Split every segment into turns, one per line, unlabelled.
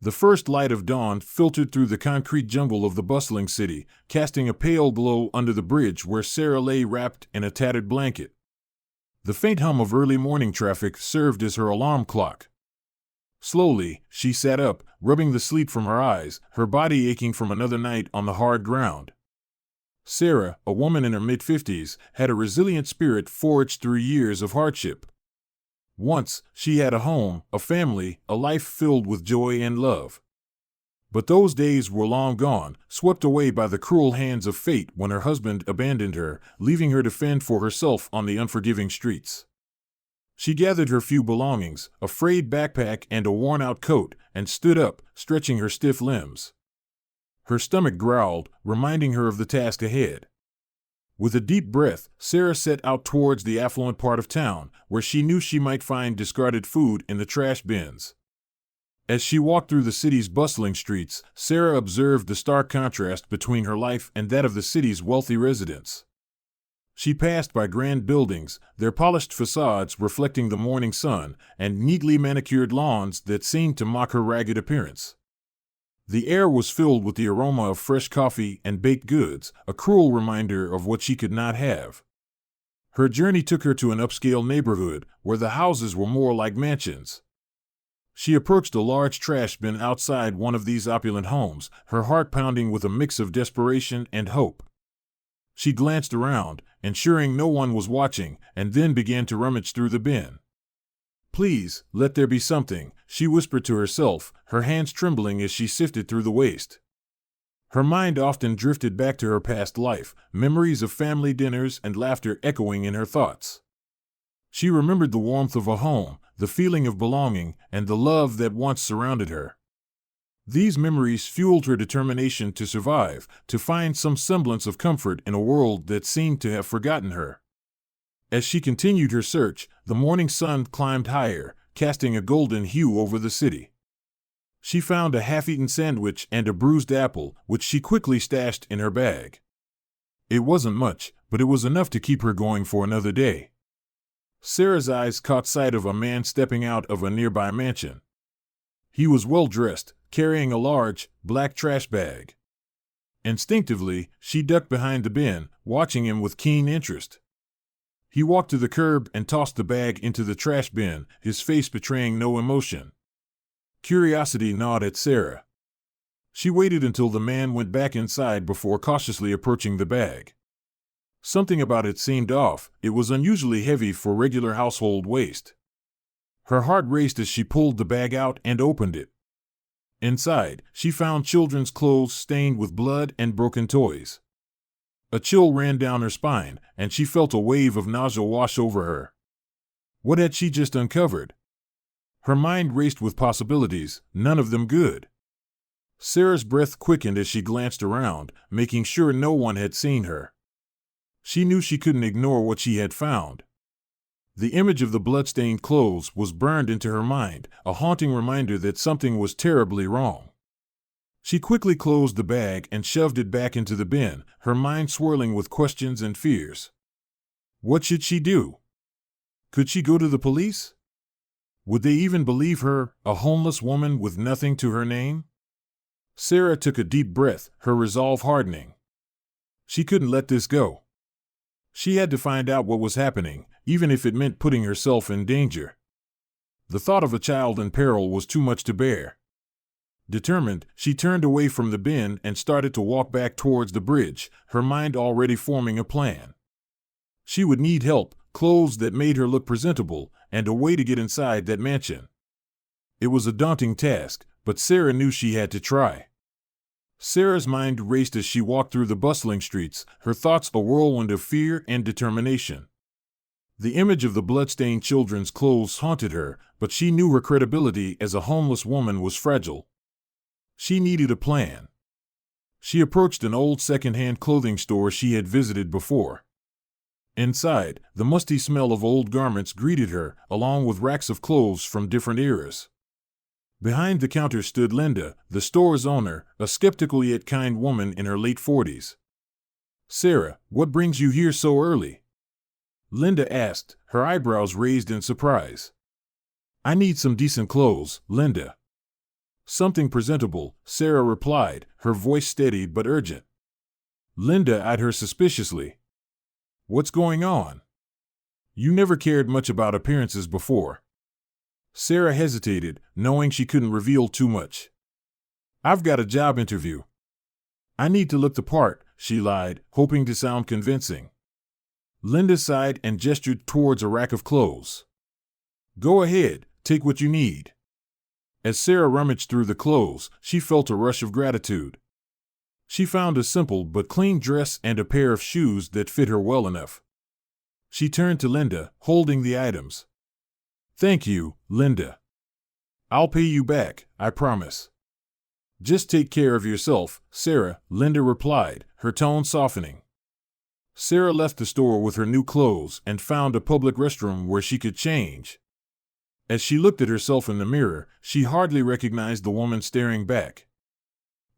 The first light of dawn filtered through the concrete jungle of the bustling city, casting a pale glow under the bridge where Sarah lay wrapped in a tattered blanket. The faint hum of early morning traffic served as her alarm clock. Slowly, she sat up, rubbing the sleep from her eyes, her body aching from another night on the hard ground. Sarah, a woman in her mid-50s, had a resilient spirit forged through years of hardship. Once, she had a home, a family, a life filled with joy and love. But those days were long gone, swept away by the cruel hands of fate when her husband abandoned her, leaving her to fend for herself on the unforgiving streets. She gathered her few belongings, a frayed backpack and a worn-out coat, and stood up, stretching her stiff limbs. Her stomach growled, reminding her of the task ahead. With a deep breath, Sarah set out towards the affluent part of town, where she knew she might find discarded food in the trash bins. As she walked through the city's bustling streets, Sarah observed the stark contrast between her life and that of the city's wealthy residents. She passed by grand buildings, their polished facades reflecting the morning sun, and neatly manicured lawns that seemed to mock her ragged appearance. The air was filled with the aroma of fresh coffee and baked goods, a cruel reminder of what she could not have. Her journey took her to an upscale neighborhood, where the houses were more like mansions. She approached a large trash bin outside one of these opulent homes, her heart pounding with a mix of desperation and hope. She glanced around, ensuring no one was watching, and then began to rummage through the bin. "Please, let there be something," she whispered to herself, her hands trembling as she sifted through the waste. Her mind often drifted back to her past life, memories of family dinners and laughter echoing in her thoughts. She remembered the warmth of a home, the feeling of belonging, and the love that once surrounded her. These memories fueled her determination to survive, to find some semblance of comfort in a world that seemed to have forgotten her. As she continued her search, the morning sun climbed higher, casting a golden hue over the city. She found a half-eaten sandwich and a bruised apple, which she quickly stashed in her bag. It wasn't much, but it was enough to keep her going for another day. Sarah's eyes caught sight of a man stepping out of a nearby mansion. He was well-dressed, carrying a large, black trash bag. Instinctively, she ducked behind the bin, watching him with keen interest. He walked to the curb and tossed the bag into the trash bin, his face betraying no emotion. Curiosity gnawed at Sarah. She waited until the man went back inside before cautiously approaching the bag. Something about it seemed off. It was unusually heavy for regular household waste. Her heart raced as she pulled the bag out and opened it. Inside, she found children's clothes stained with blood and broken toys. A chill ran down her spine, and she felt a wave of nausea wash over her. What had she just uncovered? Her mind raced with possibilities, none of them good. Sarah's breath quickened as she glanced around, making sure no one had seen her. She knew she couldn't ignore what she had found. The image of the blood-stained clothes was burned into her mind, a haunting reminder that something was terribly wrong. She quickly closed the bag and shoved it back into the bin, her mind swirling with questions and fears. What should she do? Could she go to the police? Would they even believe her, a homeless woman with nothing to her name? Sarah took a deep breath, her resolve hardening. She couldn't let this go. She had to find out what was happening, even if it meant putting herself in danger. The thought of a child in peril was too much to bear. Determined, she turned away from the bin and started to walk back towards the bridge, her mind already forming a plan. She would need help, clothes that made her look presentable, and a way to get inside that mansion. It was a daunting task, but Sarah knew she had to try. Sarah's mind raced as she walked through the bustling streets, her thoughts a whirlwind of fear and determination. The image of the blood-stained children's clothes haunted her, but she knew her credibility as a homeless woman was fragile. She needed a plan. She approached an old second-hand clothing store she had visited before. Inside, the musty smell of old garments greeted her, along with racks of clothes from different eras. Behind the counter stood Linda, the store's owner, a skeptical yet kind woman in her late 40s. "Sarah, what brings you here so early?" Linda asked, her eyebrows raised in surprise. "I need some decent clothes, Linda." Something presentable, Sarah replied, her voice steady but urgent. Linda eyed her suspiciously. What's going on? You never cared much about appearances before. Sarah hesitated, knowing she couldn't reveal too much. I've got a job interview. I need to look the part, she lied, hoping to sound convincing. Linda sighed and gestured towards a rack of clothes. Go ahead, take what you need. As Sarah rummaged through the clothes, she felt a rush of gratitude. She found a simple but clean dress and a pair of shoes that fit her well enough. She turned to Linda, holding the items. Thank you, Linda. I'll pay you back, I promise. Just take care of yourself, Sarah, Linda replied, her tone softening. Sarah left the store with her new clothes and found a public restroom where she could change. As she looked at herself in the mirror, she hardly recognized the woman staring back.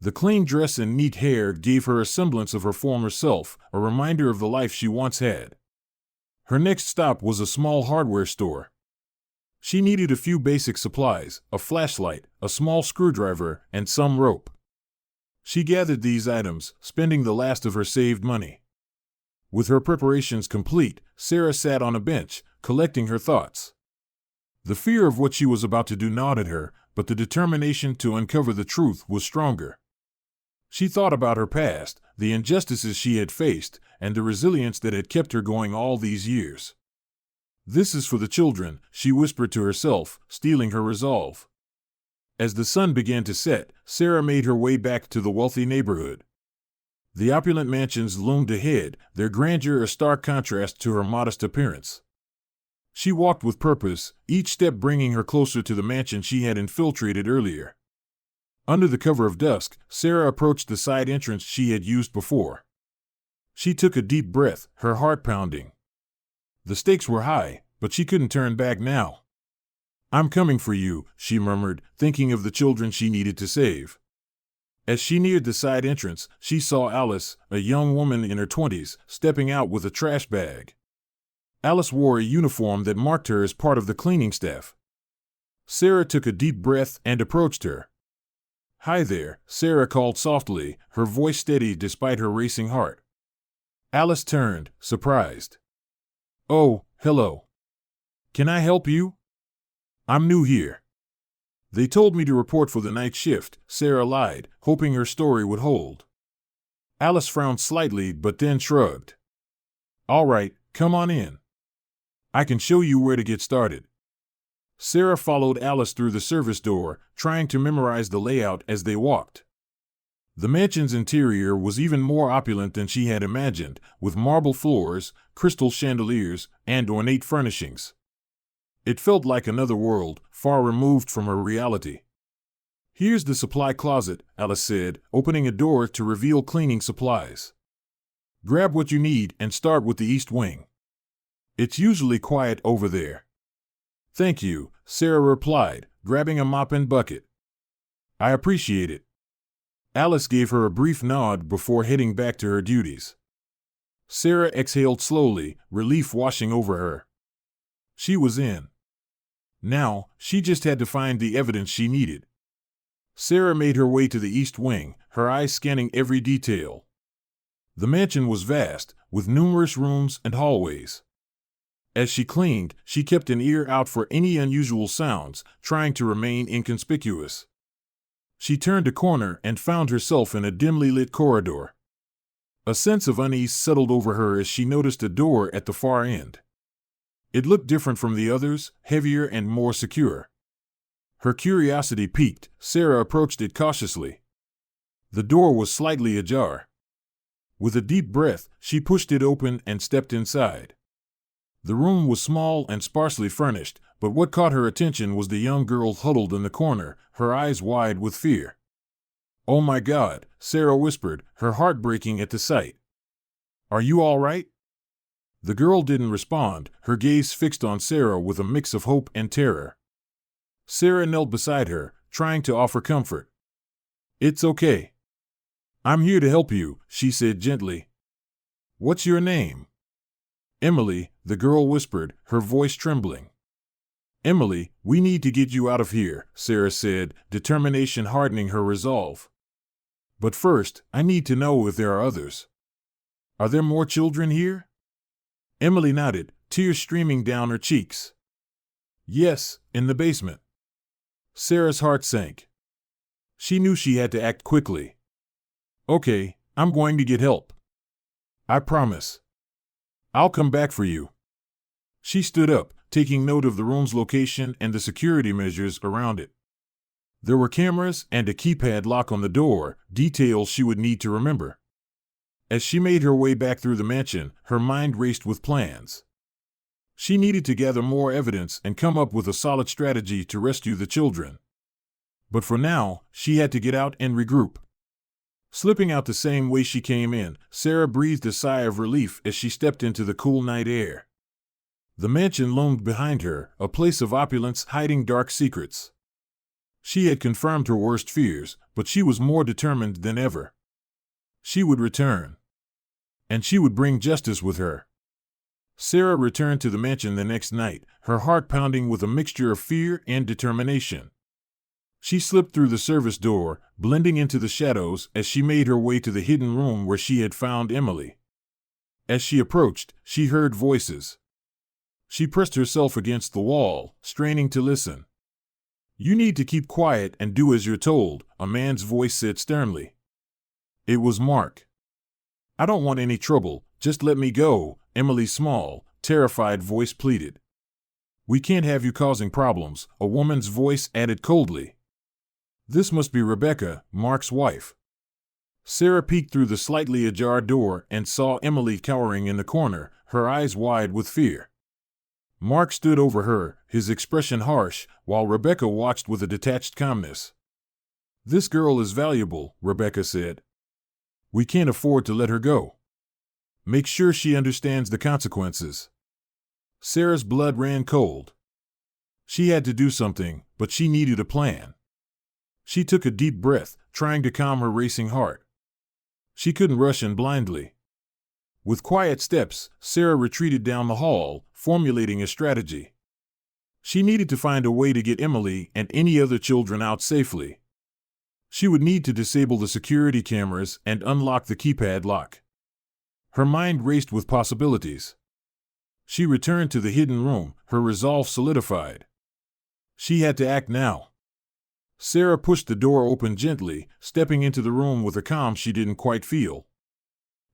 The clean dress and neat hair gave her a semblance of her former self, a reminder of the life she once had. Her next stop was a small hardware store. She needed a few basic supplies, a flashlight, a small screwdriver, and some rope. She gathered these items, spending the last of her saved money. With her preparations complete, Sarah sat on a bench, collecting her thoughts. The fear of what she was about to do gnawed at her, but the determination to uncover the truth was stronger. She thought about her past, the injustices she had faced, and the resilience that had kept her going all these years. This is for the children, she whispered to herself, steeling her resolve. As the sun began to set, Sarah made her way back to the wealthy neighborhood. The opulent mansions loomed ahead, their grandeur a stark contrast to her modest appearance. She walked with purpose, each step bringing her closer to the mansion she had infiltrated earlier. Under the cover of dusk, Sarah approached the side entrance she had used before. She took a deep breath, her heart pounding. The stakes were high, but she couldn't turn back now. I'm coming for you, she murmured, thinking of the children she needed to save. As she neared the side entrance, she saw Alice, a young woman in her 20s, stepping out with a trash bag. Alice wore a uniform that marked her as part of the cleaning staff. Sarah took a deep breath and approached her. Hi there, Sarah called softly, her voice steady despite her racing heart. Alice turned, surprised. Oh, hello. Can I help you? I'm new here. They told me to report for the night shift, Sarah lied, hoping her story would hold. Alice frowned slightly but then shrugged. All right, come on in. I can show you where to get started. Sarah followed Alice through the service door, trying to memorize the layout as they walked. The mansion's interior was even more opulent than she had imagined, with marble floors, crystal chandeliers, and ornate furnishings. It felt like another world, far removed from her reality. Here's the supply closet, Alice said, opening a door to reveal cleaning supplies. Grab what you need and start with the east wing. It's usually quiet over there. Thank you, Sarah replied, grabbing a mop and bucket. I appreciate it. Alice gave her a brief nod before heading back to her duties. Sarah exhaled slowly, relief washing over her. She was in. Now, she just had to find the evidence she needed. Sarah made her way to the east wing, her eyes scanning every detail. The mansion was vast, with numerous rooms and hallways. As she cleaned, she kept an ear out for any unusual sounds, trying to remain inconspicuous. She turned a corner and found herself in a dimly lit corridor. A sense of unease settled over her as she noticed a door at the far end. It looked different from the others, heavier and more secure. Her curiosity piqued, Sarah approached it cautiously. The door was slightly ajar. With a deep breath, she pushed it open and stepped inside. The room was small and sparsely furnished, but what caught her attention was the young girl huddled in the corner, her eyes wide with fear. Oh my God, Sarah whispered, her heart breaking at the sight. Are you all right? The girl didn't respond, her gaze fixed on Sarah with a mix of hope and terror. Sarah knelt beside her, trying to offer comfort. It's okay. I'm here to help you, she said gently. What's your name? Emily, the girl whispered, her voice trembling. Emily, we need to get you out of here, Sarah said, determination hardening her resolve. But first, I need to know if there are others. Are there more children here? Emily nodded, tears streaming down her cheeks. Yes, in the basement. Sarah's heart sank. She knew she had to act quickly. Okay, I'm going to get help. I promise. I'll come back for you. She stood up, taking note of the room's location and the security measures around it. There were cameras and a keypad lock on the door, details she would need to remember. As she made her way back through the mansion, her mind raced with plans. She needed to gather more evidence and come up with a solid strategy to rescue the children. But for now, she had to get out and regroup. Slipping out the same way she came in, Sarah breathed a sigh of relief as she stepped into the cool night air. The mansion loomed behind her, a place of opulence hiding dark secrets. She had confirmed her worst fears, but she was more determined than ever. She would return. And she would bring justice with her. Sarah returned to the mansion the next night, her heart pounding with a mixture of fear and determination. She slipped through the service door, blending into the shadows as she made her way to the hidden room where she had found Emily. As she approached, she heard voices. She pressed herself against the wall, straining to listen. You need to keep quiet and do as you're told, a man's voice said sternly. It was Mark. I don't want any trouble, just let me go, Emily's small, terrified voice pleaded. We can't have you causing problems, a woman's voice added coldly. This must be Rebecca, Mark's wife. Sarah peeked through the slightly ajar door and saw Emily cowering in the corner, her eyes wide with fear. Mark stood over her, his expression harsh, while Rebecca watched with a detached calmness. This girl is valuable, Rebecca said. We can't afford to let her go. Make sure she understands the consequences. Sarah's blood ran cold. She had to do something, but she needed a plan. She took a deep breath, trying to calm her racing heart. She couldn't rush in blindly. With quiet steps, Sarah retreated down the hall, formulating a strategy. She needed to find a way to get Emily and any other children out safely. She would need to disable the security cameras and unlock the keypad lock. Her mind raced with possibilities. She returned to the hidden room, her resolve solidified. She had to act now. Sarah pushed the door open gently, stepping into the room with a calm she didn't quite feel.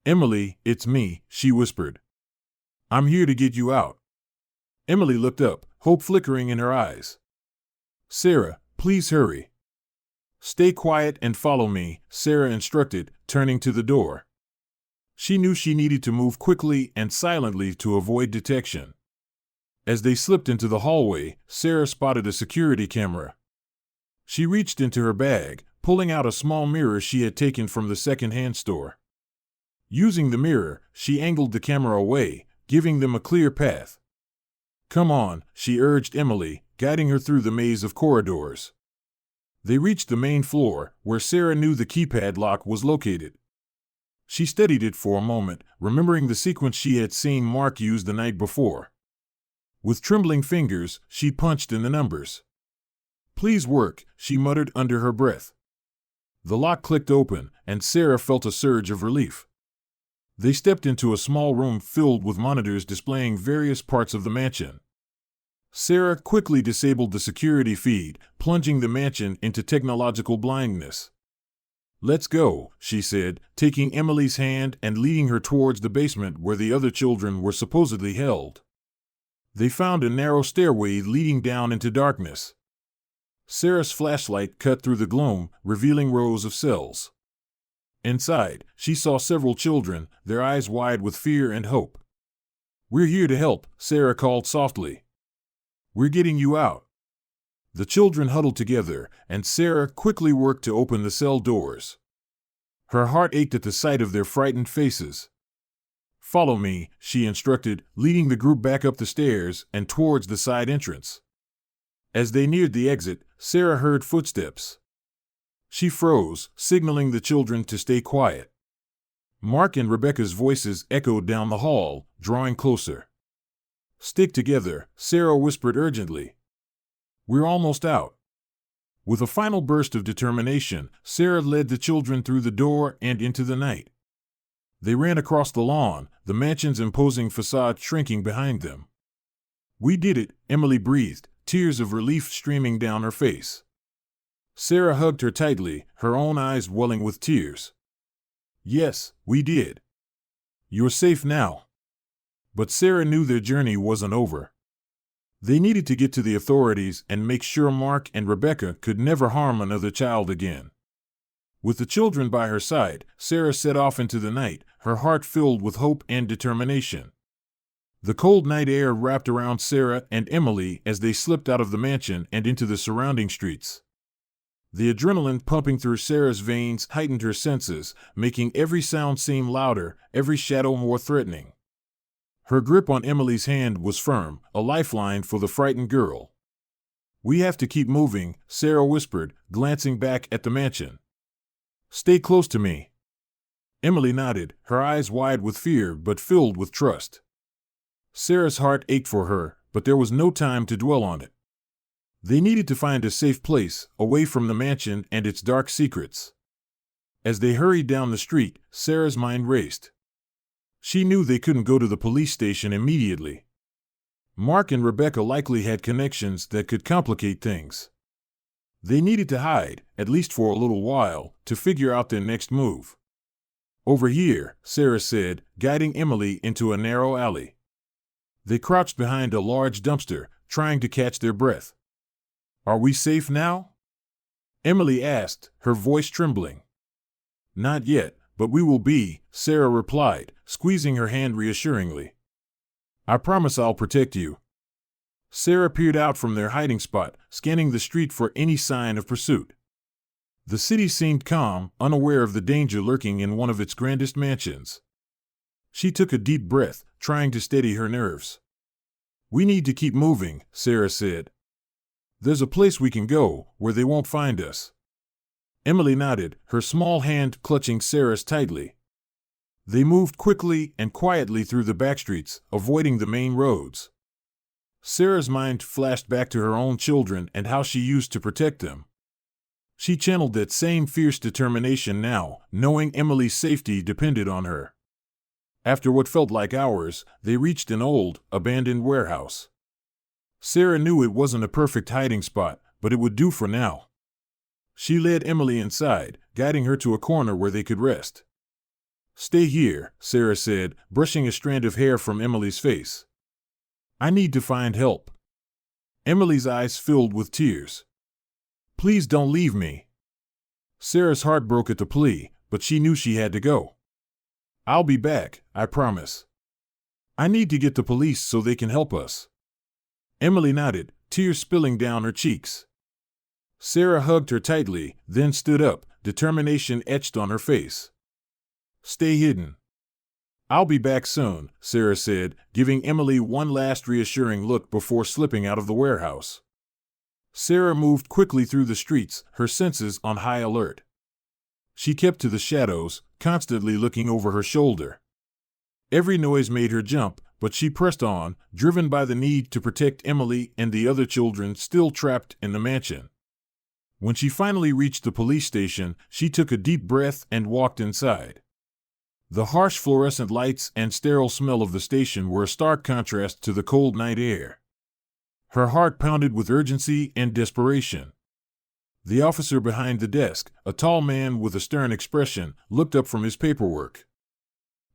Emily, it's me, she whispered. I'm here to get you out. Emily looked up, hope flickering in her eyes. Sarah, please hurry. Stay quiet and follow me, Sarah instructed, turning to the door. She knew she needed to move quickly and silently to avoid detection. As they slipped into the hallway, Sarah spotted a security camera. She reached into her bag, pulling out a small mirror she had taken from the second-hand store. Using the mirror, she angled the camera away, giving them a clear path. Come on, she urged Emily, guiding her through the maze of corridors. They reached the main floor, where Sarah knew the keypad lock was located. She studied it for a moment, remembering the sequence she had seen Mark use the night before. With trembling fingers, she punched in the numbers. Please work, she muttered under her breath. The lock clicked open, and Sarah felt a surge of relief. They stepped into a small room filled with monitors displaying various parts of the mansion. Sarah quickly disabled the security feed, plunging the mansion into technological blindness. Let's go, she said, taking Emily's hand and leading her towards the basement where the other children were supposedly held. They found a narrow stairway leading down into darkness. Sarah's flashlight cut through the gloom, revealing rows of cells. Inside, she saw several children, their eyes wide with fear and hope. We're here to help, Sarah called softly. We're getting you out. The children huddled together, and Sarah quickly worked to open the cell doors. Her heart ached at the sight of their frightened faces. Follow me, she instructed, leading the group back up the stairs and towards the side entrance. As they neared the exit, Sarah heard footsteps. She froze, signaling the children to stay quiet. Mark and Rebecca's voices echoed down the hall, drawing closer. Stick together, Sarah whispered urgently. We're almost out. With a final burst of determination, Sarah led the children through the door and into the night. They ran across the lawn, the mansion's imposing facade shrinking behind them. "We did it," Emily breathed, tears of relief streaming down her face. Sarah hugged her tightly, her own eyes welling with tears. "Yes, we did. You're safe now." But Sarah knew their journey wasn't over. They needed to get to the authorities and make sure Mark and Rebecca could never harm another child again. With the children by her side, Sarah set off into the night, her heart filled with hope and determination. The cold night air wrapped around Sarah and Emily as they slipped out of the mansion and into the surrounding streets. The adrenaline pumping through Sarah's veins heightened her senses, making every sound seem louder, every shadow more threatening. Her grip on Emily's hand was firm, a lifeline for the frightened girl. "We have to keep moving," Sarah whispered, glancing back at the mansion. "Stay close to me." Emily nodded, her eyes wide with fear but filled with trust. Sarah's heart ached for her, but there was no time to dwell on it. They needed to find a safe place, away from the mansion and its dark secrets. As they hurried down the street, Sarah's mind raced. She knew they couldn't go to the police station immediately. Mark and Rebecca likely had connections that could complicate things. They needed to hide, at least for a little while, to figure out their next move. "Over here," Sarah said, guiding Emily into a narrow alley. They crouched behind a large dumpster, trying to catch their breath. "Are we safe now?" Emily asked, her voice trembling. "Not yet, but we will be," Sarah replied, squeezing her hand reassuringly. "I promise I'll protect you." Sarah peered out from their hiding spot, scanning the street for any sign of pursuit. The city seemed calm, unaware of the danger lurking in one of its grandest mansions. She took a deep breath, trying to steady her nerves. "We need to keep moving," Sarah said. "There's a place we can go, where they won't find us." Emily nodded, her small hand clutching Sarah's tightly. They moved quickly and quietly through the backstreets, avoiding the main roads. Sarah's mind flashed back to her own children and how she used to protect them. She channeled that same fierce determination now, knowing Emily's safety depended on her. After what felt like hours, they reached an old, abandoned warehouse. Sarah knew it wasn't a perfect hiding spot, but it would do for now. She led Emily inside, guiding her to a corner where they could rest. "Stay here," Sarah said, brushing a strand of hair from Emily's face. "I need to find help." Emily's eyes filled with tears. "Please don't leave me." Sarah's heart broke at the plea, but she knew she had to go. "I'll be back, I promise. I need to get the police so they can help us." Emily nodded, tears spilling down her cheeks. Sarah hugged her tightly, then stood up, determination etched on her face. "Stay hidden." "I'll be back soon," Sarah said, giving Emily one last reassuring look before slipping out of the warehouse. Sarah moved quickly through the streets, her senses on high alert. She kept to the shadows, constantly looking over her shoulder. Every noise made her jump, but she pressed on, driven by the need to protect Emily and the other children still trapped in the mansion. When she finally reached the police station, she took a deep breath and walked inside. The harsh fluorescent lights and sterile smell of the station were a stark contrast to the cold night air. Her heart pounded with urgency and desperation. The officer behind the desk, a tall man with a stern expression, looked up from his paperwork.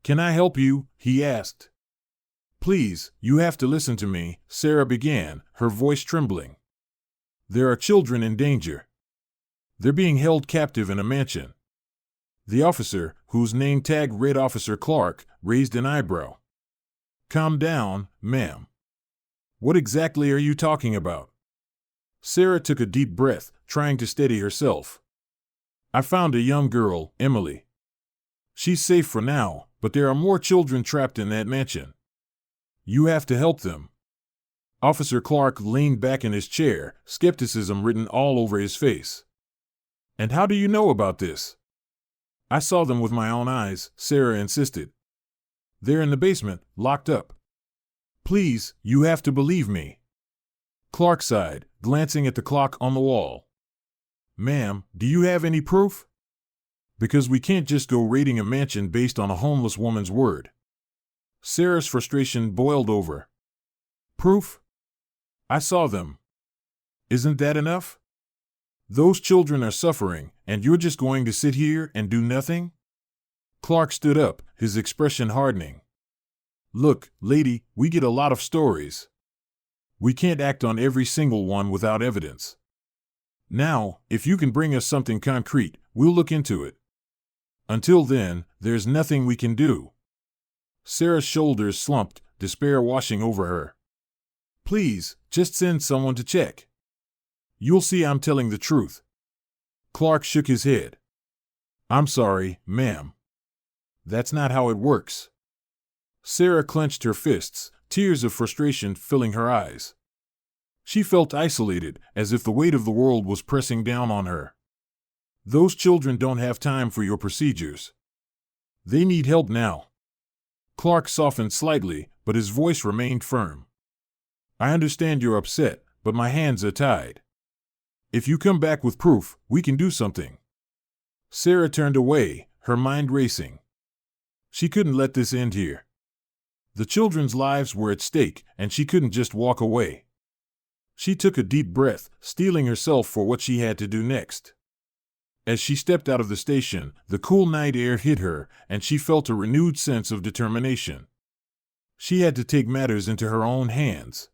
"Can I help you?" he asked. "Please, you have to listen to me," Sarah began, her voice trembling. "There are children in danger. They're being held captive in a mansion." The officer, whose name tag read Officer Clark, raised an eyebrow. "Calm down, ma'am. What exactly are you talking about?" Sarah took a deep breath, trying to steady herself. "I found a young girl, Emily. She's safe for now, but there are more children trapped in that mansion. You have to help them." Officer Clark leaned back in his chair, skepticism written all over his face. "And how do you know about this?" "I saw them with my own eyes," Sarah insisted. "They're in the basement, locked up. Please, you have to believe me." Clark sighed, glancing at the clock on the wall. "Ma'am, do you have any proof? Because we can't just go raiding a mansion based on a homeless woman's word." Sarah's frustration boiled over. "Proof? I saw them. Isn't that enough? Those children are suffering, and you're just going to sit here and do nothing?" Clark stood up, his expression hardening. "Look, lady, we get a lot of stories. We can't act on every single one without evidence. Now, if you can bring us something concrete, we'll look into it. Until then, there's nothing we can do." Sarah's shoulders slumped, despair washing over her. "Please, just send someone to check. You'll see I'm telling the truth." Clark shook his head. "I'm sorry, ma'am. That's not how it works." Sarah clenched her fists, tears of frustration filling her eyes. She felt isolated, as if the weight of the world was pressing down on her. "Those children don't have time for your procedures. They need help now." Clark softened slightly, but his voice remained firm. "I understand you're upset, but my hands are tied. If you come back with proof, we can do something." Sarah turned away, her mind racing. She couldn't let this end here. The children's lives were at stake, and she couldn't just walk away. She took a deep breath, steeling herself for what she had to do next. As she stepped out of the station, the cool night air hit her, and she felt a renewed sense of determination. She had to take matters into her own hands.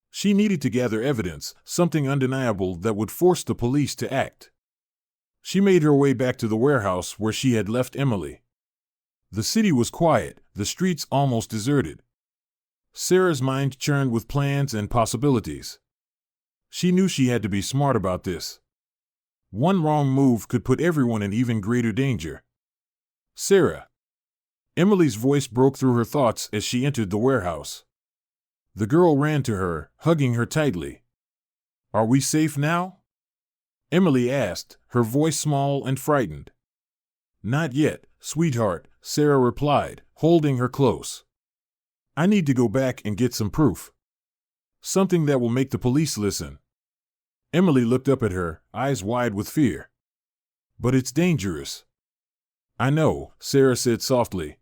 She needed to gather evidence, something undeniable that would force the police to act. She made her way back to the warehouse where she had left Emily. The city was quiet, the streets almost deserted. Sarah's mind churned with plans and possibilities. She knew she had to be smart about this. One wrong move could put everyone in even greater danger. "Sarah." Emily's voice broke through her thoughts as she entered the warehouse. The girl ran to her, hugging her tightly. "Are we safe now?" Emily asked, her voice small and frightened. "Not yet, sweetheart," Sarah replied, holding her close. "I need to go back and get some proof. Something that will make the police listen." Emily looked up at her, eyes wide with fear. "But it's dangerous." "I know," Sarah said softly.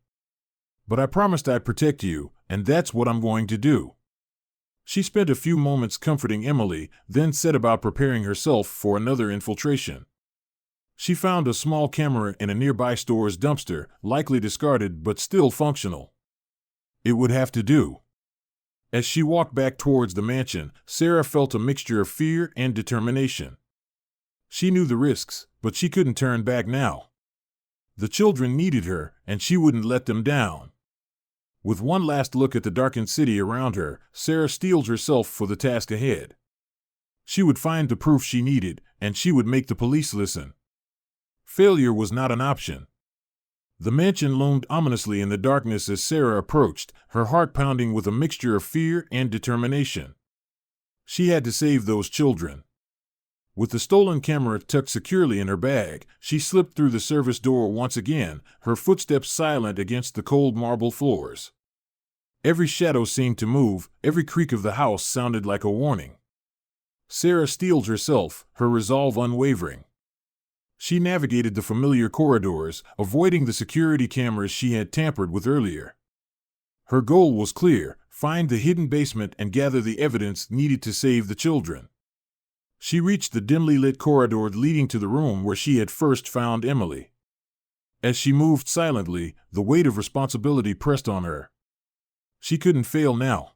"But I promised I'd protect you, and that's what I'm going to do." She spent a few moments comforting Emily, then set about preparing herself for another infiltration. She found a small camera in a nearby store's dumpster, likely discarded but still functional. It would have to do. As she walked back towards the mansion, Sarah felt a mixture of fear and determination. She knew the risks, but she couldn't turn back now. The children needed her, and she wouldn't let them down. With one last look at the darkened city around her, Sarah steeled herself for the task ahead. She would find the proof she needed, and she would make the police listen. Failure was not an option. The mansion loomed ominously in the darkness as Sarah approached, her heart pounding with a mixture of fear and determination. She had to save those children. With the stolen camera tucked securely in her bag, she slipped through the service door once again, her footsteps silent against the cold marble floors. Every shadow seemed to move, every creak of the house sounded like a warning. Sarah steeled herself, her resolve unwavering. She navigated the familiar corridors, avoiding the security cameras she had tampered with earlier. Her goal was clear: find the hidden basement and gather the evidence needed to save the children. She reached the dimly lit corridor leading to the room where she had first found Emily. As she moved silently, the weight of responsibility pressed on her. She couldn't fail now.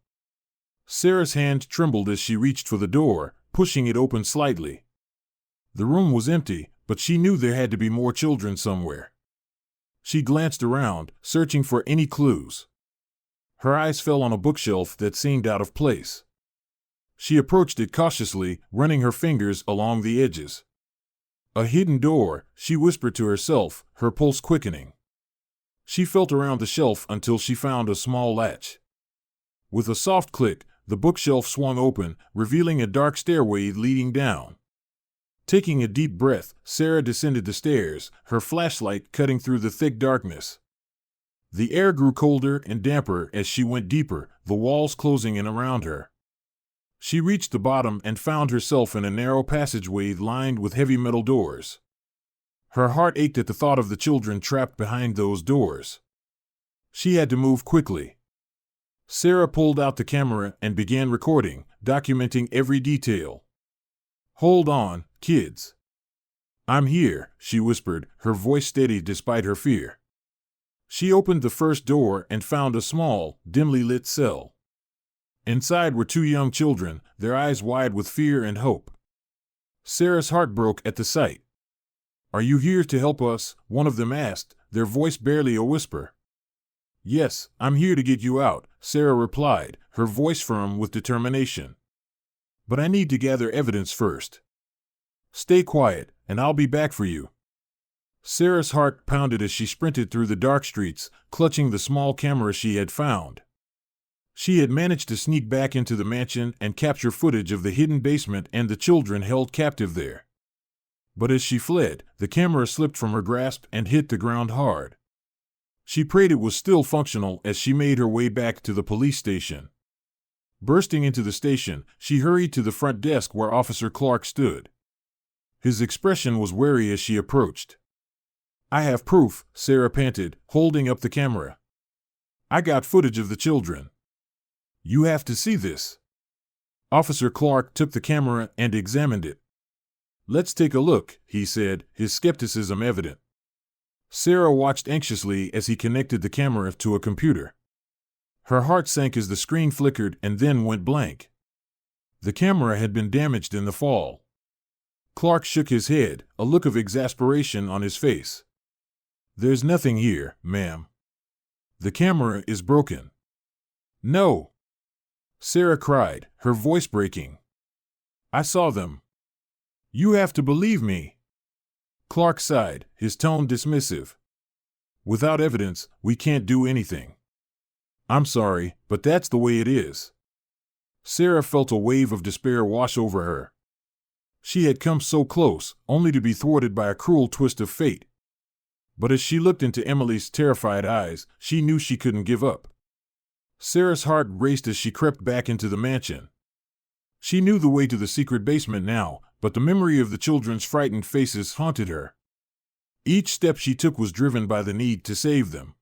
Sarah's hand trembled as she reached for the door, pushing it open slightly. The room was empty, but she knew there had to be more children somewhere. She glanced around, searching for any clues. Her eyes fell on a bookshelf that seemed out of place. She approached it cautiously, running her fingers along the edges. "A hidden door," she whispered to herself, her pulse quickening. She felt around the shelf until she found a small latch. With a soft click, the bookshelf swung open, revealing a dark stairway leading down. Taking a deep breath, Sarah descended the stairs, her flashlight cutting through the thick darkness. The air grew colder and damper as she went deeper, the walls closing in around her. She reached the bottom and found herself in a narrow passageway lined with heavy metal doors. Her heart ached at the thought of the children trapped behind those doors. She had to move quickly. Sarah pulled out the camera and began recording, documenting every detail. "Hold on, kids. I'm here," she whispered, her voice steady despite her fear. She opened the first door and found a small, dimly lit cell. Inside were two young children, their eyes wide with fear and hope. Sarah's heart broke at the sight. "Are you here to help us?" one of them asked, their voice barely a whisper. "Yes, I'm here to get you out," Sarah replied, her voice firm with determination. "But I need to gather evidence first. Stay quiet, and I'll be back for you." Sarah's heart pounded as she sprinted through the dark streets, clutching the small camera she had found. She had managed to sneak back into the mansion and capture footage of the hidden basement and the children held captive there. But as she fled, the camera slipped from her grasp and hit the ground hard. She prayed it was still functional as she made her way back to the police station. Bursting into the station, she hurried to the front desk where Officer Clark stood. His expression was wary as she approached. "I have proof," Sarah panted, holding up the camera. "I got footage of the children. You have to see this." Officer Clark took the camera and examined it. "Let's take a look," he said, his skepticism evident. Sarah watched anxiously as he connected the camera to a computer. Her heart sank as the screen flickered and then went blank. The camera had been damaged in the fall. Clark shook his head, a look of exasperation on his face. "There's nothing here, ma'am. The camera is broken." "No!" Sarah cried, her voice breaking. "I saw them. You have to believe me." Clark sighed, his tone dismissive. "Without evidence, we can't do anything. I'm sorry, but that's the way it is." Sarah felt a wave of despair wash over her. She had come so close, only to be thwarted by a cruel twist of fate. But as she looked into Emily's terrified eyes, she knew she couldn't give up. Sarah's heart raced as she crept back into the mansion. She knew the way to the secret basement now, but the memory of the children's frightened faces haunted her. Each step she took was driven by the need to save them.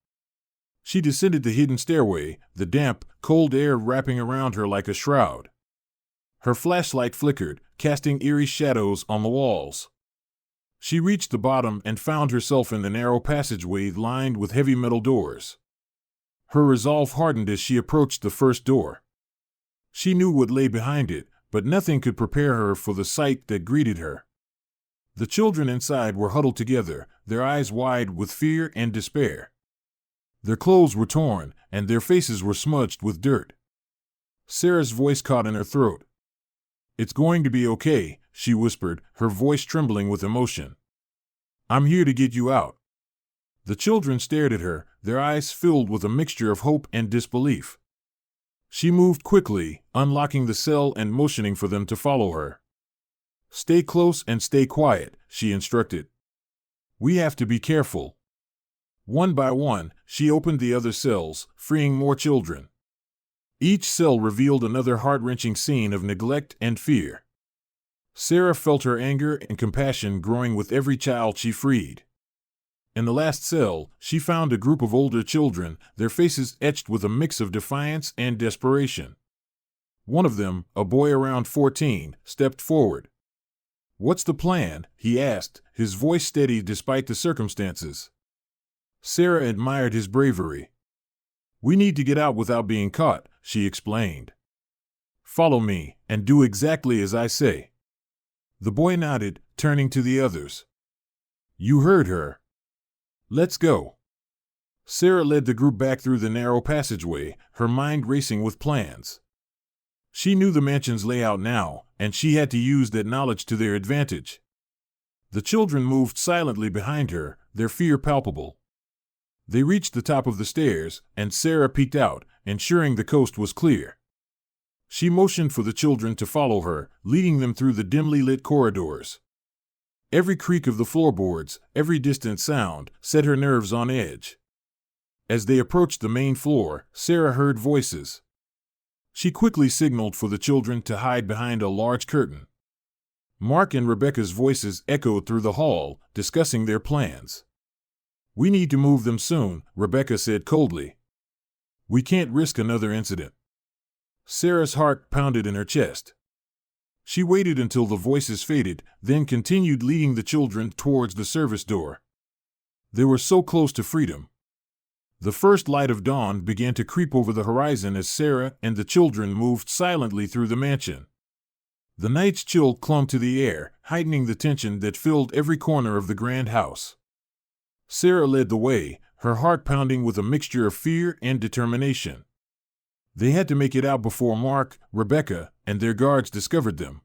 She descended the hidden stairway, the damp, cold air wrapping around her like a shroud. Her flashlight flickered, casting eerie shadows on the walls. She reached the bottom and found herself in the narrow passageway lined with heavy metal doors. Her resolve hardened as she approached the first door. She knew what lay behind it, but nothing could prepare her for the sight that greeted her. The children inside were huddled together, their eyes wide with fear and despair. Their clothes were torn, and their faces were smudged with dirt. Sarah's voice caught in her throat. "It's going to be okay," she whispered, her voice trembling with emotion. "I'm here to get you out." The children stared at her, their eyes filled with a mixture of hope and disbelief. She moved quickly, unlocking the cell and motioning for them to follow her. "Stay close and stay quiet," she instructed. "We have to be careful." One by one, she opened the other cells, freeing more children. Each cell revealed another heart-wrenching scene of neglect and fear. Sarah felt her anger and compassion growing with every child she freed. In the last cell, she found a group of older children, their faces etched with a mix of defiance and desperation. One of them, a boy around 14, stepped forward. "What's the plan?" he asked, his voice steady despite the circumstances. Sarah admired his bravery. "We need to get out without being caught," she explained. "Follow me, and do exactly as I say." The boy nodded, turning to the others. "You heard her. Let's go." Sarah led the group back through the narrow passageway, her mind racing with plans. She knew the mansion's layout now, and she had to use that knowledge to their advantage. The children moved silently behind her, their fear palpable. They reached the top of the stairs, and Sarah peeked out, ensuring the coast was clear. She motioned for the children to follow her, leading them through the dimly lit corridors. Every creak of the floorboards, every distant sound, set her nerves on edge. As they approached the main floor, Sarah heard voices. She quickly signaled for the children to hide behind a large curtain. Mark and Rebecca's voices echoed through the hall, discussing their plans. "We need to move them soon," Rebecca said coldly. "We can't risk another incident." Sarah's heart pounded in her chest. She waited until the voices faded, then continued leading the children towards the service door. They were so close to freedom. The first light of dawn began to creep over the horizon as Sarah and the children moved silently through the mansion. The night's chill clung to the air, heightening the tension that filled every corner of the grand house. Sarah led the way, her heart pounding with a mixture of fear and determination. They had to make it out before Mark, Rebecca, and their guards discovered them.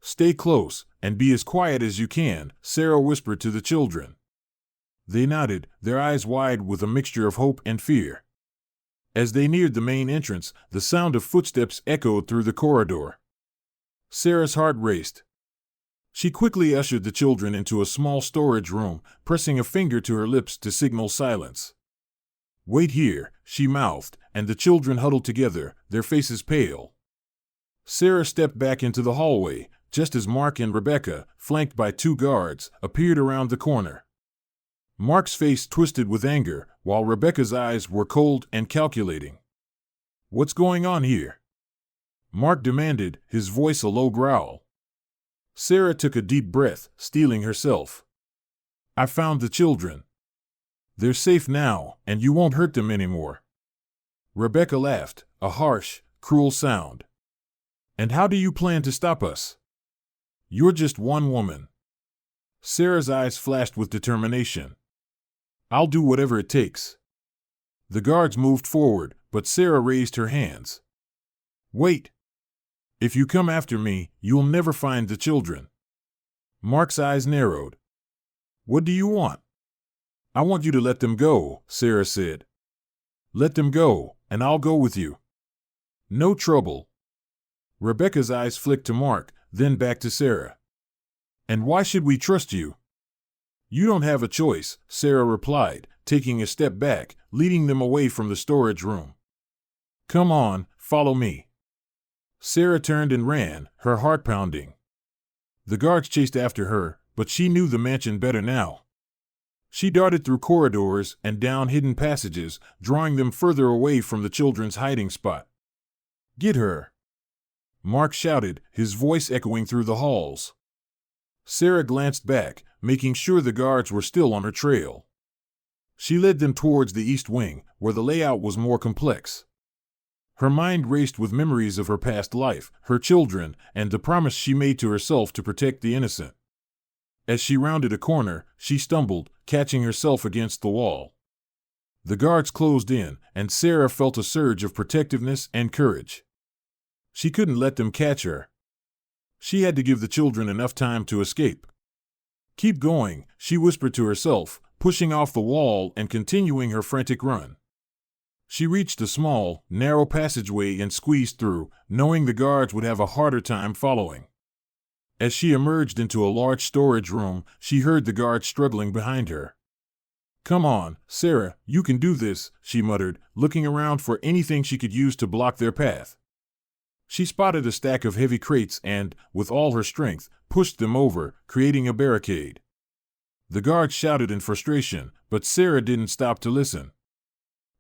"Stay close, and be as quiet as you can," Sarah whispered to the children. They nodded, their eyes wide with a mixture of hope and fear. As they neared the main entrance, the sound of footsteps echoed through the corridor. Sarah's heart raced. She quickly ushered the children into a small storage room, pressing a finger to her lips to signal silence. "Wait here," she mouthed, and the children huddled together, their faces pale. Sarah stepped back into the hallway, just as Mark and Rebecca, flanked by 2 guards, appeared around the corner. Mark's face twisted with anger, while Rebecca's eyes were cold and calculating. "What's going on here?" Mark demanded, his voice a low growl. Sarah took a deep breath, steeling herself. "I found the children. They're safe now, and you won't hurt them anymore." Rebecca laughed, a harsh, cruel sound. "And how do you plan to stop us? You're just one woman." Sarah's eyes flashed with determination. "I'll do whatever it takes." The guards moved forward, but Sarah raised her hands. "Wait. If you come after me, you'll never find the children." Mark's eyes narrowed. "What do you want?" "I want you to let them go," Sarah said. "Let them go, and I'll go with you. No trouble." Rebecca's eyes flicked to Mark, then back to Sarah. "And why should we trust you?" "You don't have a choice," Sarah replied, taking a step back, leading them away from the storage room. "Come on, follow me." Sarah turned and ran, her heart pounding. The guards chased after her, but she knew the mansion better now. She darted through corridors and down hidden passages, drawing them further away from the children's hiding spot. "Get her!" Mark shouted, his voice echoing through the halls. Sarah glanced back, making sure the guards were still on her trail. She led them towards the east wing, where the layout was more complex. Her mind raced with memories of her past life, her children, and the promise she made to herself to protect the innocent. As she rounded a corner, she stumbled, catching herself against the wall. The guards closed in, and Sarah felt a surge of protectiveness and courage. She couldn't let them catch her. She had to give the children enough time to escape. "Keep going," she whispered to herself, pushing off the wall and continuing her frantic run. She reached a small, narrow passageway and squeezed through, knowing the guards would have a harder time following. As she emerged into a large storage room, she heard the guards struggling behind her. "Come on, Sarah, you can do this," she muttered, looking around for anything she could use to block their path. She spotted a stack of heavy crates and, with all her strength, pushed them over, creating a barricade. The guards shouted in frustration, but Sarah didn't stop to listen.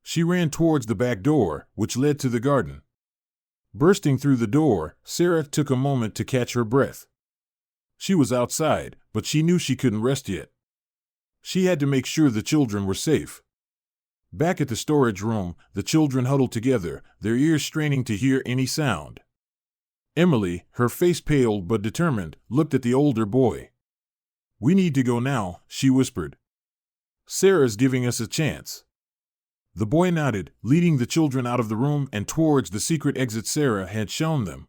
She ran towards the back door, which led to the garden. Bursting through the door, Sarah took a moment to catch her breath. She was outside, but she knew she couldn't rest yet. She had to make sure the children were safe. Back at the storage room, the children huddled together, their ears straining to hear any sound. Emily, her face pale but determined, looked at the older boy. "We need to go now," she whispered. "Sarah's giving us a chance." The boy nodded, leading the children out of the room and towards the secret exit Sarah had shown them.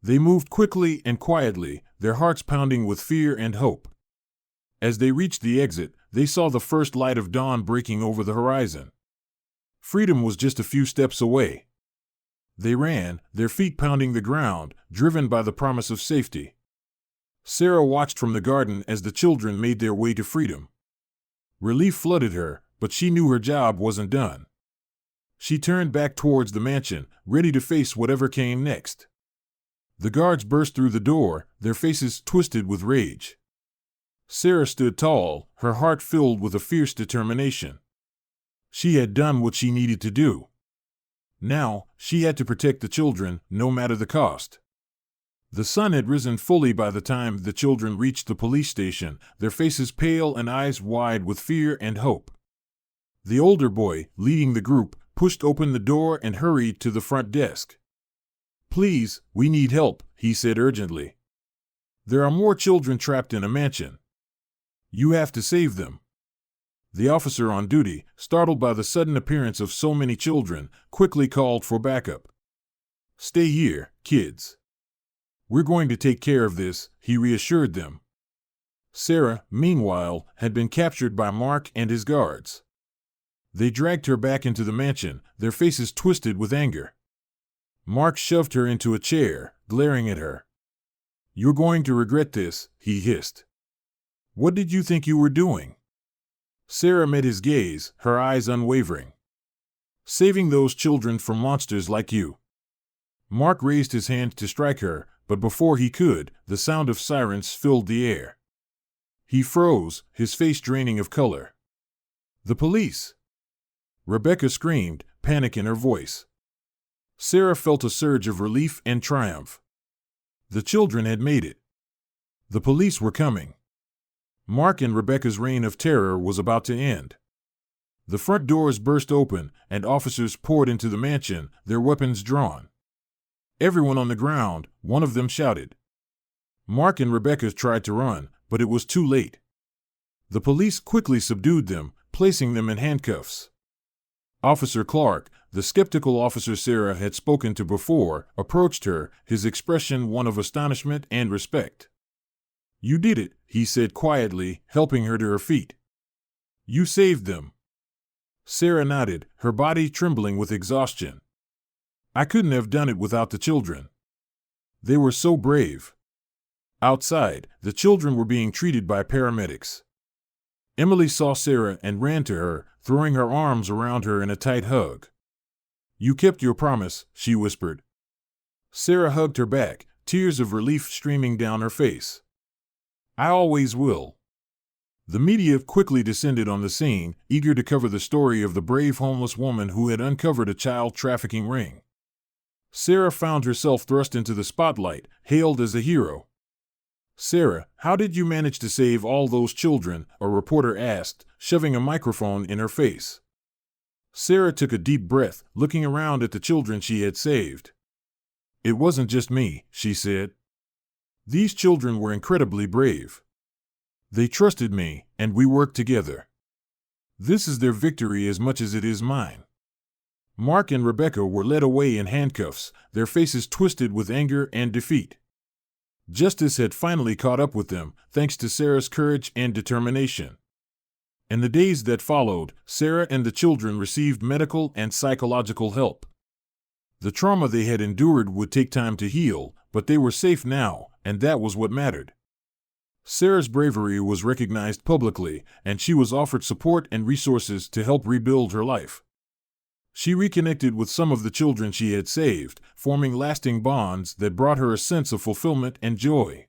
They moved quickly and quietly, their hearts pounding with fear and hope. As they reached the exit, they saw the first light of dawn breaking over the horizon. Freedom was just a few steps away. They ran, their feet pounding the ground, driven by the promise of safety. Sarah watched from the garden as the children made their way to freedom. Relief flooded her, but she knew her job wasn't done. She turned back towards the mansion, ready to face whatever came next. The guards burst through the door, their faces twisted with rage. Sarah stood tall, her heart filled with a fierce determination. She had done what she needed to do. Now, she had to protect the children, no matter the cost. The sun had risen fully by the time the children reached the police station, their faces pale and eyes wide with fear and hope. The older boy, leading the group, pushed open the door and hurried to the front desk. "Please, we need help," he said urgently. "There are more children trapped in a mansion. You have to save them." The officer on duty, startled by the sudden appearance of so many children, quickly called for backup. "Stay here, kids. We're going to take care of this," he reassured them. Sarah, meanwhile, had been captured by Mark and his guards. They dragged her back into the mansion, their faces twisted with anger. Mark shoved her into a chair, glaring at her. "You're going to regret this," he hissed. "What did you think you were doing?" Sarah met his gaze, her eyes unwavering. "Saving those children from monsters like you." Mark raised his hand to strike her, but before he could, the sound of sirens filled the air. He froze, his face draining of color. "The police!" Rebecca screamed, panic in her voice. Sarah felt a surge of relief and triumph. The children had made it. The police were coming. Mark and Rebecca's reign of terror was about to end. The front doors burst open, and officers poured into the mansion, their weapons drawn. "Everyone on the ground," one of them shouted. Mark and Rebecca tried to run, but it was too late. The police quickly subdued them, placing them in handcuffs. Officer Clark, the skeptical officer Sarah had spoken to before, approached her, his expression one of astonishment and respect. "You did it," he said quietly, helping her to her feet. "You saved them." Sarah nodded, her body trembling with exhaustion. "I couldn't have done it without the children. They were so brave." Outside, the children were being treated by paramedics. Emily saw Sarah and ran to her, throwing her arms around her in a tight hug. "You kept your promise," she whispered. Sarah hugged her back, tears of relief streaming down her face. "I always will." The media quickly descended on the scene, eager to cover the story of the brave homeless woman who had uncovered a child trafficking ring. Sarah found herself thrust into the spotlight, hailed as a hero. "Sarah, how did you manage to save all those children?" a reporter asked, shoving a microphone in her face. Sarah took a deep breath, looking around at the children she had saved. "It wasn't just me," she said. "These children were incredibly brave. They trusted me, and we worked together. This is their victory as much as it is mine." Mark and Rebecca were led away in handcuffs, their faces twisted with anger and defeat. Justice had finally caught up with them, thanks to Sarah's courage and determination. In the days that followed, Sarah and the children received medical and psychological help. The trauma they had endured would take time to heal, but they were safe now, and that was what mattered. Sarah's bravery was recognized publicly, and she was offered support and resources to help rebuild her life. She reconnected with some of the children she had saved, forming lasting bonds that brought her a sense of fulfillment and joy.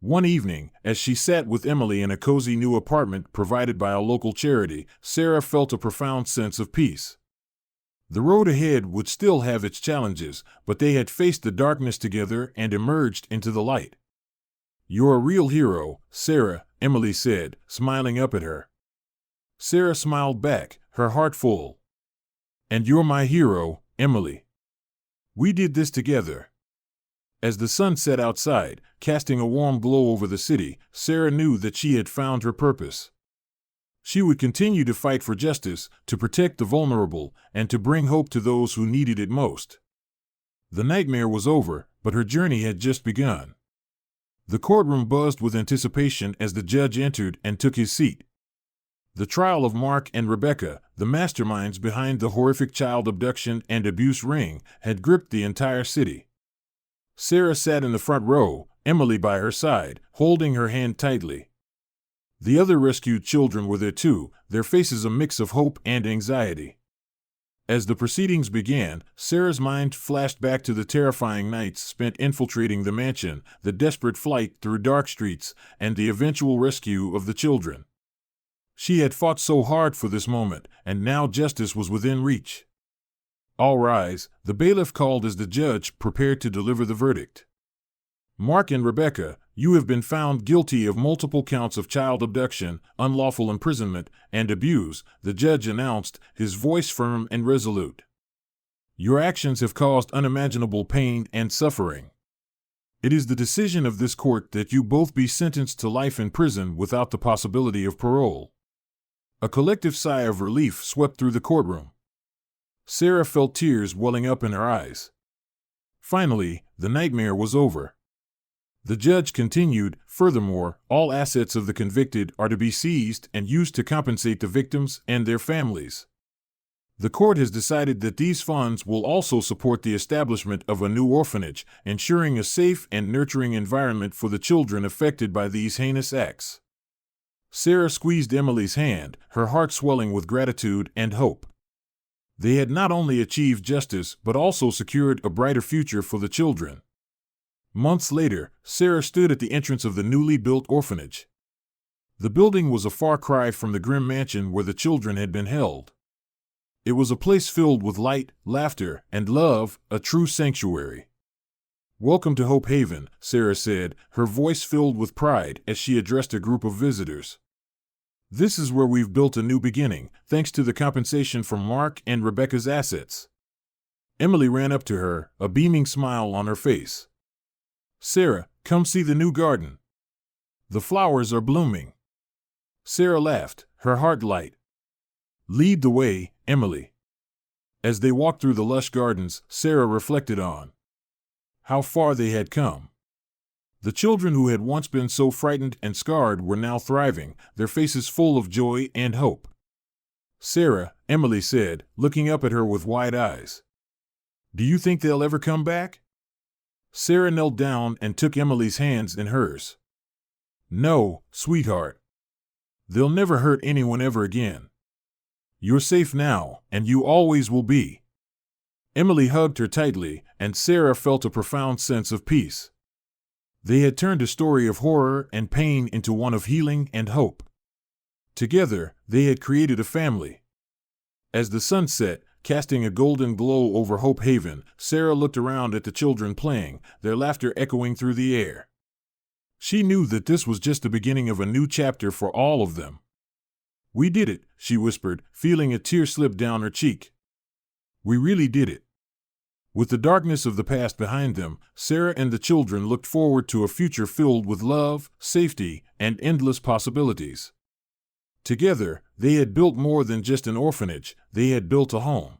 One evening, as she sat with Emily in a cozy new apartment provided by a local charity, Sarah felt a profound sense of peace. The road ahead would still have its challenges, but they had faced the darkness together and emerged into the light. "You're a real hero, Sarah," Emily said, smiling up at her. Sarah smiled back, her heart full. "And you're my hero, Emily. We did this together." As the sun set outside, casting a warm glow over the city, Sarah knew that she had found her purpose. She would continue to fight for justice, to protect the vulnerable, and to bring hope to those who needed it most. The nightmare was over, but her journey had just begun. The courtroom buzzed with anticipation as the judge entered and took his seat. The trial of Mark and Rebecca, the masterminds behind the horrific child abduction and abuse ring, had gripped the entire city. Sarah sat in the front row, Emily by her side, holding her hand tightly. The other rescued children were there too, their faces a mix of hope and anxiety. As the proceedings began, Sarah's mind flashed back to the terrifying nights spent infiltrating the mansion, the desperate flight through dark streets, and the eventual rescue of the children. She had fought so hard for this moment, and now justice was within reach. "All rise," the bailiff called as the judge prepared to deliver the verdict. "Mark and Rebecca, you have been found guilty of multiple counts of child abduction, unlawful imprisonment, and abuse," the judge announced, his voice firm and resolute. "Your actions have caused unimaginable pain and suffering. It is the decision of this court that you both be sentenced to life in prison without the possibility of parole." A collective sigh of relief swept through the courtroom. Sarah felt tears welling up in her eyes. Finally, the nightmare was over. The judge continued, "Furthermore, all assets of the convicted are to be seized and used to compensate the victims and their families. The court has decided that these funds will also support the establishment of a new orphanage, ensuring a safe and nurturing environment for the children affected by these heinous acts." Sarah squeezed Emily's hand, her heart swelling with gratitude and hope. They had not only achieved justice but also secured a brighter future for the children. Months later, Sarah stood at the entrance of the newly built orphanage. The building was a far cry from the grim mansion where the children had been held. It was a place filled with light, laughter, and love, a true sanctuary. "Welcome to Hope Haven," Sarah said, her voice filled with pride as she addressed a group of visitors. "This is where we've built a new beginning, thanks to the compensation from Mark and Rebecca's assets." Emily ran up to her, a beaming smile on her face. "Sarah, come see the new garden. The flowers are blooming." Sarah laughed, her heart light. "Lead the way, Emily." As they walked through the lush gardens, Sarah reflected on how far they had come. The children who had once been so frightened and scarred were now thriving, their faces full of joy and hope. "Sarah," Emily said, looking up at her with wide eyes, "do you think they'll ever come back?" Sarah knelt down and took Emily's hands in hers. "No, sweetheart. They'll never hurt anyone ever again. You're safe now, and you always will be." Emily hugged her tightly, and Sarah felt a profound sense of peace. They had turned a story of horror and pain into one of healing and hope. Together, they had created a family. As the sun set, casting a golden glow over Hope Haven, Sarah looked around at the children playing, their laughter echoing through the air. She knew that this was just the beginning of a new chapter for all of them. "We did it," she whispered, feeling a tear slip down her cheek. "We really did it." With the darkness of the past behind them, Sarah and the children looked forward to a future filled with love, safety, and endless possibilities. Together, they had built more than just an orphanage, they had built a home.